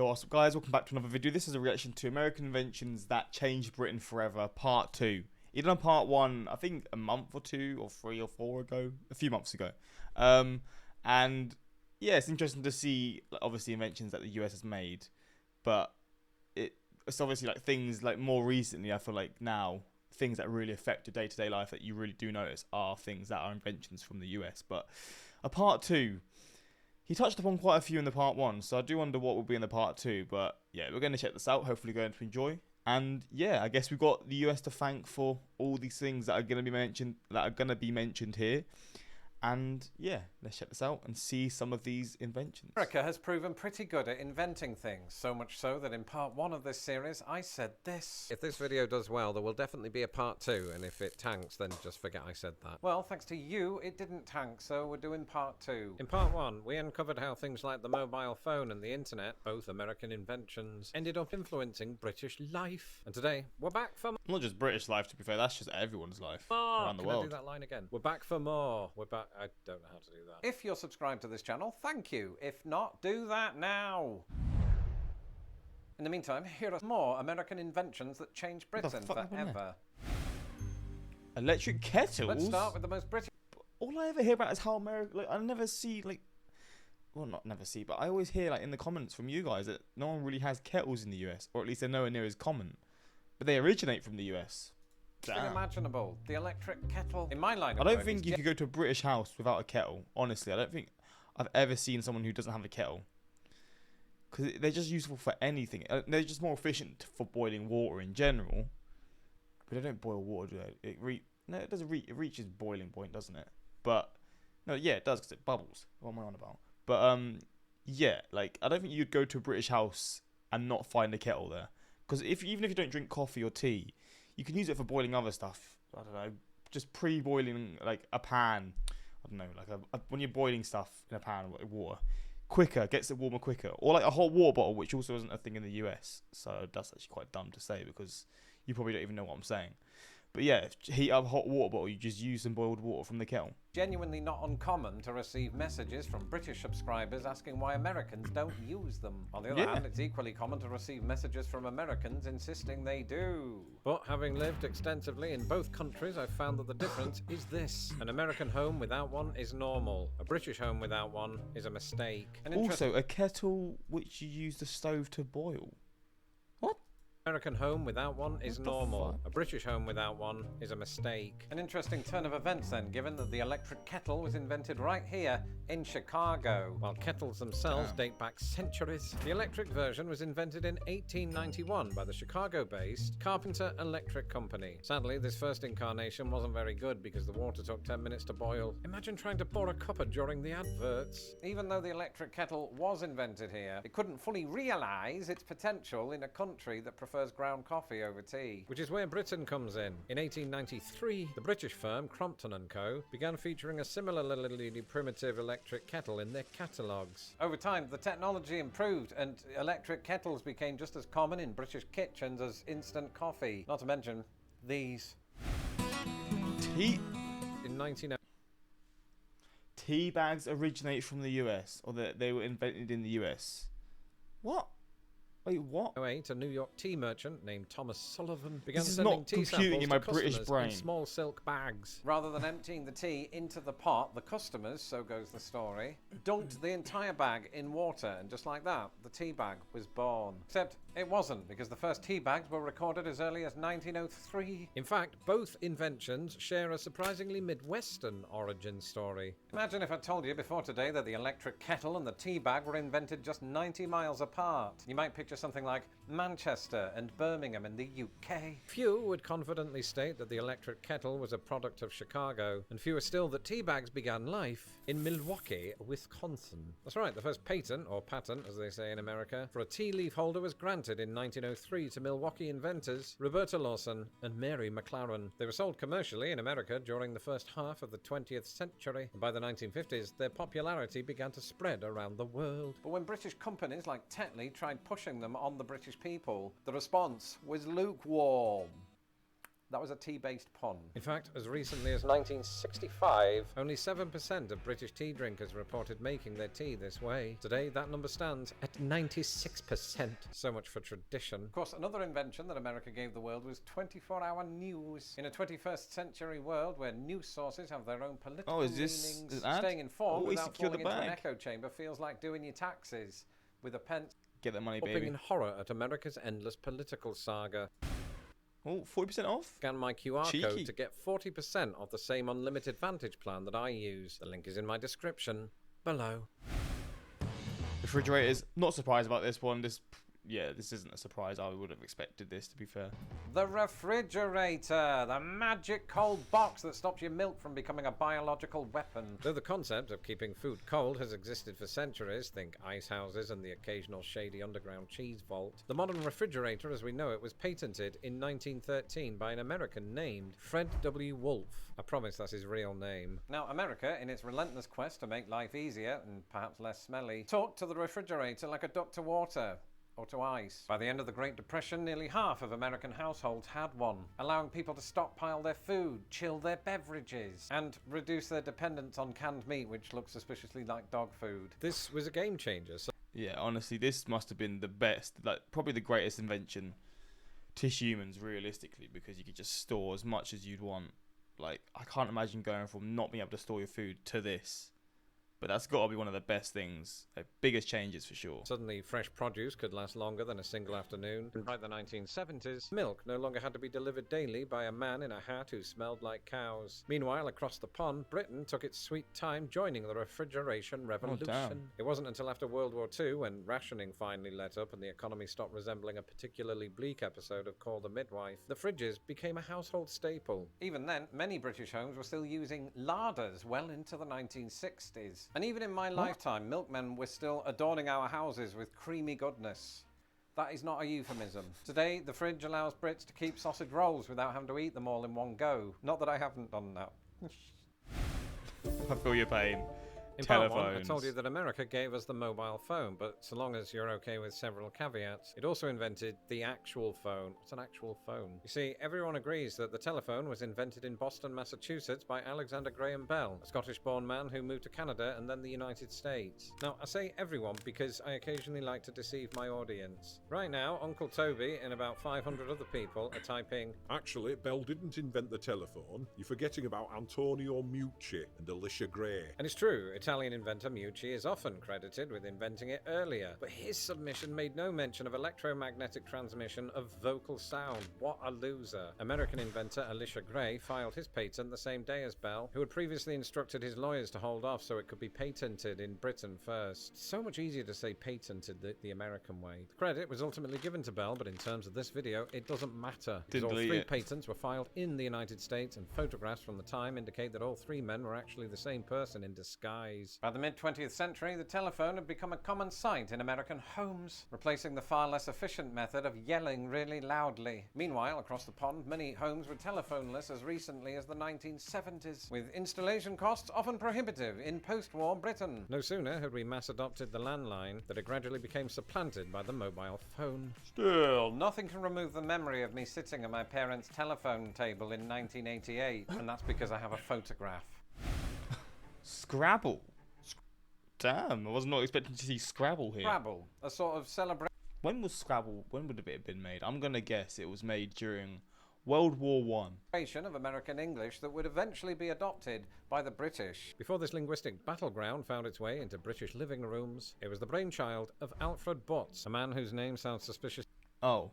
what's up guys, welcome back to another video. This is a reaction to American Inventions That Changed Britain Forever, Part 2. He done Part 1, I think a month or 2 or 3 or 4 ago, a few months ago. And yeah, it's interesting to see, like, obviously, inventions that the US has made. But it's obviously like things like more recently, I feel like now, things that really affect your day-to-day life that you really do notice are things that are inventions from the US. But a Part 2... he touched upon quite a few in the Part 1, so I do wonder what will be in the Part 2, but yeah, we're going to check this out, hopefully going to enjoy. And yeah, I guess we've got the US to thank for all these things that are going to be mentioned here. And yeah, let's check this out and see some of these inventions. America has proven pretty good at inventing things, so much so that in part 1 of this series I said this. If this video does well, there will definitely be a part 2, and if it tanks, then just forget I said that. Well, thanks to you, it didn't tank, so we're doing part 2. In part 1, we uncovered how things like the mobile phone and the internet, both American inventions, ended up influencing British life. And today, we're back for more. Not just British life, to be fair, that's just everyone's life around the world. Can I do that line again? We're back for more. We're back. I don't know how to do that. If you're subscribed to this channel, thank you. If not, do that now. In the meantime, here are more American inventions that changed Britain forever. Electric kettles? Let's start with the most British. All I ever hear about is how America, like, I never see, like, well, not never see, but I always hear, like, in the comments from you guys that no one really has kettles in the US, or at least they're nowhere near as common. But they originate from the US. Imaginable, the electric kettle. In my line of I don't think you could go to a British house without a kettle. Honestly, I don't think I've ever seen someone who doesn't have a kettle. Because they're just useful for anything. They're just more efficient for boiling water in general. But they don't boil water, do they? No, it doesn't. It reaches boiling point, doesn't it? But no, yeah, it does because it bubbles. What am I on about? But yeah, like I don't think you'd go to a British house and not find a kettle there. Because even if you don't drink coffee or tea, you can use it for boiling other stuff. I don't know, just pre-boiling like a pan. I don't know, like when you're boiling stuff in a pan with water, quicker, gets it warmer quicker. Or like a hot water bottle, which also isn't a thing in the US. So that's actually quite dumb to say because you probably don't even know what I'm saying. But yeah, heat up a hot water bottle, you just use some boiled water from the kettle. Genuinely not uncommon to receive messages from British subscribers asking why Americans don't use them. On the other hand, it's equally common to receive messages from Americans insisting they do. But having lived extensively in both countries, I've found that the difference is this. An American home without one is normal. A British home without one is a mistake. Also, a kettle which you use the stove to boil. American home without one is normal. A British home without one is a mistake. An interesting turn of events then, given that the electric kettle was invented right here in Chicago. While kettles themselves date back centuries, the electric version was invented in 1891 by the Chicago-based Carpenter Electric Company. Sadly, this first incarnation wasn't very good because the water took 10 minutes to boil. Imagine trying to pour a cuppa during the adverts. Even though the electric kettle was invented here, it couldn't fully realise its potential in a country that prefers ground coffee over tea. Which is where Britain comes in. In 1893, the British firm Crompton & Co. began featuring a similarly primitive electric kettle in their catalogues. Over time, the technology improved and electric kettles became just as common in British kitchens as instant coffee. Not to mention these. Tea? In 19... Tea bags originate from the US, or they were invented in the US. What? Wait, what? A New York tea merchant named Thomas Sullivan began sending tea samples in my to customers British brain. in small silk bags. Rather than emptying the tea into the pot, the customers, so goes the story, dunked the entire bag in water, and just like that, the tea bag was born. Except it wasn't, because the first tea bags were recorded as early as 1903. In fact, both inventions share a surprisingly Midwestern origin story. Imagine if I told you before today that the electric kettle and the tea bag were invented just 90 miles apart. You might picture something like Manchester and Birmingham in the UK. Few would confidently state that the electric kettle was a product of Chicago, and fewer still that tea bags began life in Milwaukee, Wisconsin. That's right, the first patent, or patent as they say in America, for a tea leaf holder was granted in 1903 to Milwaukee inventors Roberta Lawson and Mary McLaren. They were sold commercially in America during the first half of the 20th century, and by the 1950s their popularity began to spread around the world. But when British companies like Tetley tried pushing them on the British people, the response was lukewarm. That was a tea-based pun. In fact, as recently as 1965, only 7% of British tea drinkers reported making their tea this way. Today, that number stands at 96%. So much for tradition. Of course, another invention that America gave the world was 24-hour news. In a 21st century world where news sources have their own political leanings, staying informed without falling into an echo chamber feels like doing your taxes with a pence. Get that money, Hopping baby. in horror at America's endless political saga. Oh, 40% off? Scan my QR Cheeky. code to get 40% off the same unlimited Vantage plan that I use. The link is in my description below. Refrigerators, not surprised about this one. This isn't a surprise. I would have expected this, to be fair. The refrigerator, the magic cold box that stops your milk from becoming a biological weapon. Though the concept of keeping food cold has existed for centuries, think ice houses and the occasional shady underground cheese vault, the modern refrigerator as we know it was patented in 1913 by an American named Fred W. Wolfe. I promise that's his real name. Now, America, in its relentless quest to make life easier and perhaps less smelly, talked to the refrigerator like a duck to water. Or to ice. By the end of the Great Depression, nearly half of American households had one, allowing people to stockpile their food, chill their beverages, and reduce their dependence on canned meat, which looks suspiciously like dog food. This was a game changer. So Yeah, honestly, this must have been the best, like probably the greatest invention to humans, realistically, because you could just store as much as you'd want. Like, I can't imagine going from not being able to store your food to this. But that's got to be one of the best things, biggest changes for sure. suddenly fresh produce could last longer than a single afternoon. By the 1970s, milk no longer had to be delivered daily by a man in a hat who smelled like cows. Meanwhile, across the pond, Britain took its sweet time joining the refrigeration revolution. It wasn't until after World War II, when rationing finally let up and the economy stopped resembling a particularly bleak episode of Call the Midwife, the fridges became a household staple. Even then, many British homes were still using larders well into the 1960s. And even in my lifetime, milkmen were still adorning our houses with creamy goodness. That is not a euphemism. Today, the fridge allows Brits to keep sausage rolls without having to eat them all in one go. Not that I haven't done that. I feel your pain. In part one, I told you that America gave us the mobile phone, but so long as you're okay with several caveats, it also invented the actual phone. What's an actual phone? You see, everyone agrees that the telephone was invented in Boston, Massachusetts by Alexander Graham Bell, a Scottish-born man who moved to Canada and then the United States. Now, I say everyone because I occasionally like to deceive my audience. Right now, Uncle Toby and about 500 other people are typing, Actually, Bell didn't invent the telephone. You're forgetting about Antonio Meucci and Alicia Gray. and it's true, Italian inventor Meucci is often credited with inventing it earlier, but his submission made no mention of electromagnetic transmission of vocal sound. What a loser. American inventor Alicia Gray filed his patent the same day as Bell, who had previously instructed his lawyers to hold off so it could be patented in Britain first. So much easier to say patented the American way. The credit was ultimately given to Bell, but in terms of this video, it doesn't matter. Because all three patents were filed in the United States, and photographs from the time indicate that all three men were actually the same person in disguise. By the mid-20th century, the telephone had become a common sight in American homes, replacing the far less efficient method of yelling really loudly. Meanwhile, across the pond, many homes were telephoneless as recently as the 1970s, with installation costs often prohibitive in post-war Britain. No sooner had we mass-adopted the landline that it gradually became supplanted by the mobile phone. Still, nothing can remove the memory of me sitting at my parents' telephone table in 1988, and that's because I have a photograph. Scrabble. Damn, I was not expecting to see Scrabble here. Scrabble, a sort of celebration. When was Scrabble? When would it have been made? I'm gonna guess it was made during World War One. Of American English that would eventually be adopted by the British. Before this linguistic battleground found its way into British living rooms, it was the brainchild of Alfred Butts, a man whose name sounds suspicious. Oh,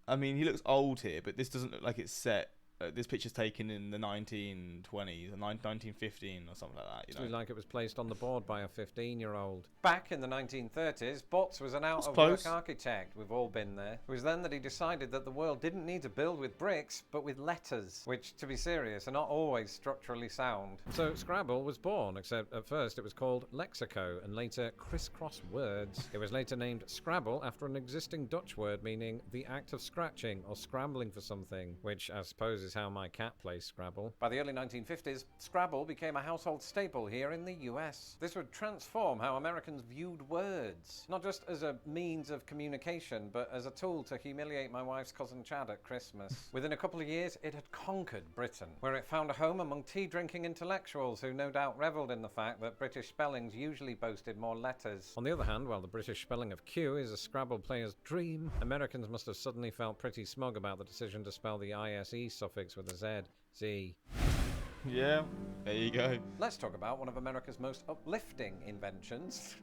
I mean, he looks old here, but this doesn't look like it's set. This picture's taken in the 1920s, or 1915, or something like that. You know, Like it was placed on the board by a 15-year-old. Back in the 1930s, Butts was an out-of-work architect. We've all been there. It was then that he decided that the world didn't need to build with bricks, but with letters, which, to be serious, are not always structurally sound. So Scrabble was born, except at first it was called Lexico, and later Crisscross Words. It was later named Scrabble after an existing Dutch word meaning the act of scratching or scrambling for something, which I suppose is is how my cat plays Scrabble. By the early 1950s, Scrabble became a household staple here in the US. This would transform how Americans viewed words, not just as a means of communication, but as a tool to humiliate my wife's cousin Chad at Christmas. Within a couple of years, it had conquered Britain, where it found a home among tea-drinking intellectuals who no doubt revelled in the fact that British spellings usually boasted more letters. On the other hand, while the British spelling of Q is a Scrabble player's dream, Americans must have suddenly felt pretty smug about the decision to spell the ISE suffix with a Z. Z. Yeah, there you go. Let's talk about one of America's most uplifting inventions.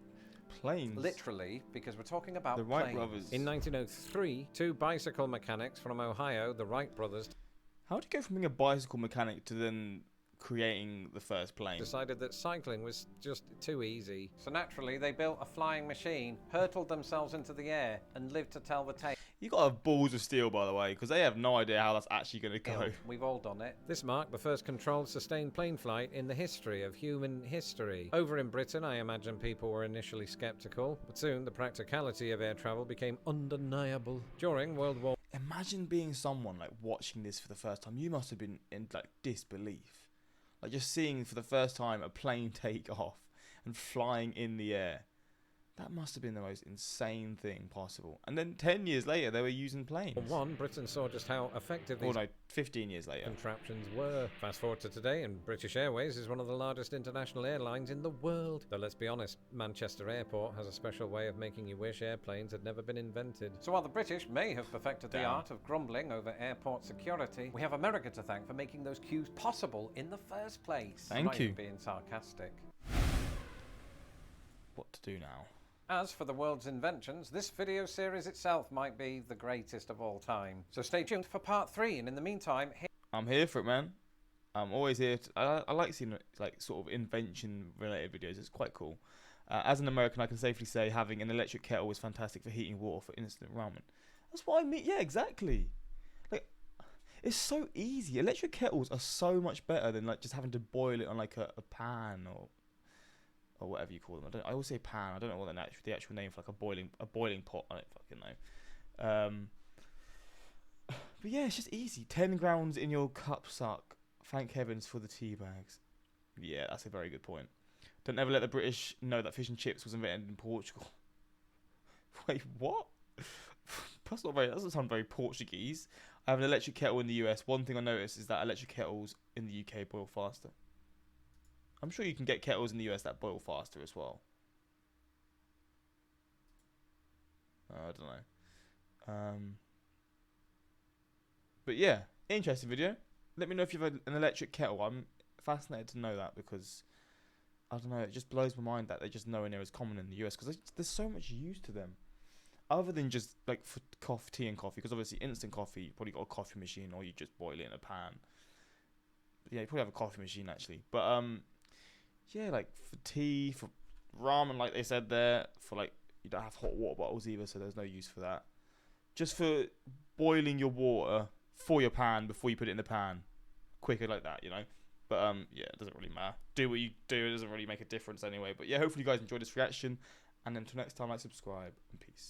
Planes. Literally, because we're talking about The Wright planes. brothers. In 1903, two bicycle mechanics from Ohio, the Wright brothers, How do you go from being a bicycle mechanic to then creating the first plane? decided that cycling was just too easy. So naturally, they built a flying machine, hurtled themselves into the air, and lived to tell the tale. You got to have balls of steel, by the way, because they have no idea how that's actually going to go. We've all done it. This marked the first controlled sustained plane flight in the history of human history. Over in Britain, I imagine people were initially skeptical, but soon the practicality of air travel became undeniable. During World War Imagine being someone like watching this for the first time. You must have been in like disbelief. Like just seeing for the first time a plane take off and flying in the air. That must have been the most insane thing possible. And then 10 years later, they were using planes. I, Britain saw just how effective Or these no, 15 years later. contraptions were. Fast forward to today, and British Airways is one of the largest international airlines in the world. Though let's be honest, Manchester Airport has a special way of making you wish airplanes had never been invented. So while the British may have perfected the Damn. art of grumbling over airport security, we have America to thank for making those queues possible in the first place. I'm Thank not you. even being sarcastic. What to do now? As for the world's inventions, this video series itself might be the greatest of all time. So stay tuned for part 3, and in the meantime, I'm here for it, man. I'm always here. I like seeing like sort of invention-related videos. It's quite cool. As an American, I can safely say having an electric kettle is fantastic for heating water for instant ramen. That's what I mean. Yeah, exactly. Like, it's so easy. Electric kettles are so much better than like just having to boil it on like a pan or whatever you call them. I always say pan. I don't know what the actual name for like a boiling pot. I don't fucking know. But yeah, it's just easy. 10 grounds in your cup suck. Thank heavens for the tea bags. Yeah, that's a very good point. Don't ever let the British know that fish and chips was invented in Portugal. Wait, what? That doesn't sound very Portuguese. I have an electric kettle in the US. One thing I noticed is that electric kettles in the UK boil faster. I'm sure you can get kettles in the US that boil faster as well. I don't know. But yeah, interesting video. Let me know if you have an electric kettle. I'm fascinated to know that because, I don't know, it just blows my mind that they're just nowhere near as common in the US because there's so much use to them. Other than just like for tea and coffee, because obviously instant coffee, you probably got a coffee machine or you just boil it in a pan. Yeah, you probably have a coffee machine actually. But yeah, like for tea, for ramen, like they said there, for like, you don't have hot water bottles either, so there's no use for that. Just for boiling your water for your pan before you put it in the pan. Quicker like that, you know? But yeah, it doesn't really matter. Do what you do, it doesn't really make a difference anyway. But yeah, hopefully you guys enjoyed this reaction. And until next time, like, subscribe, and peace.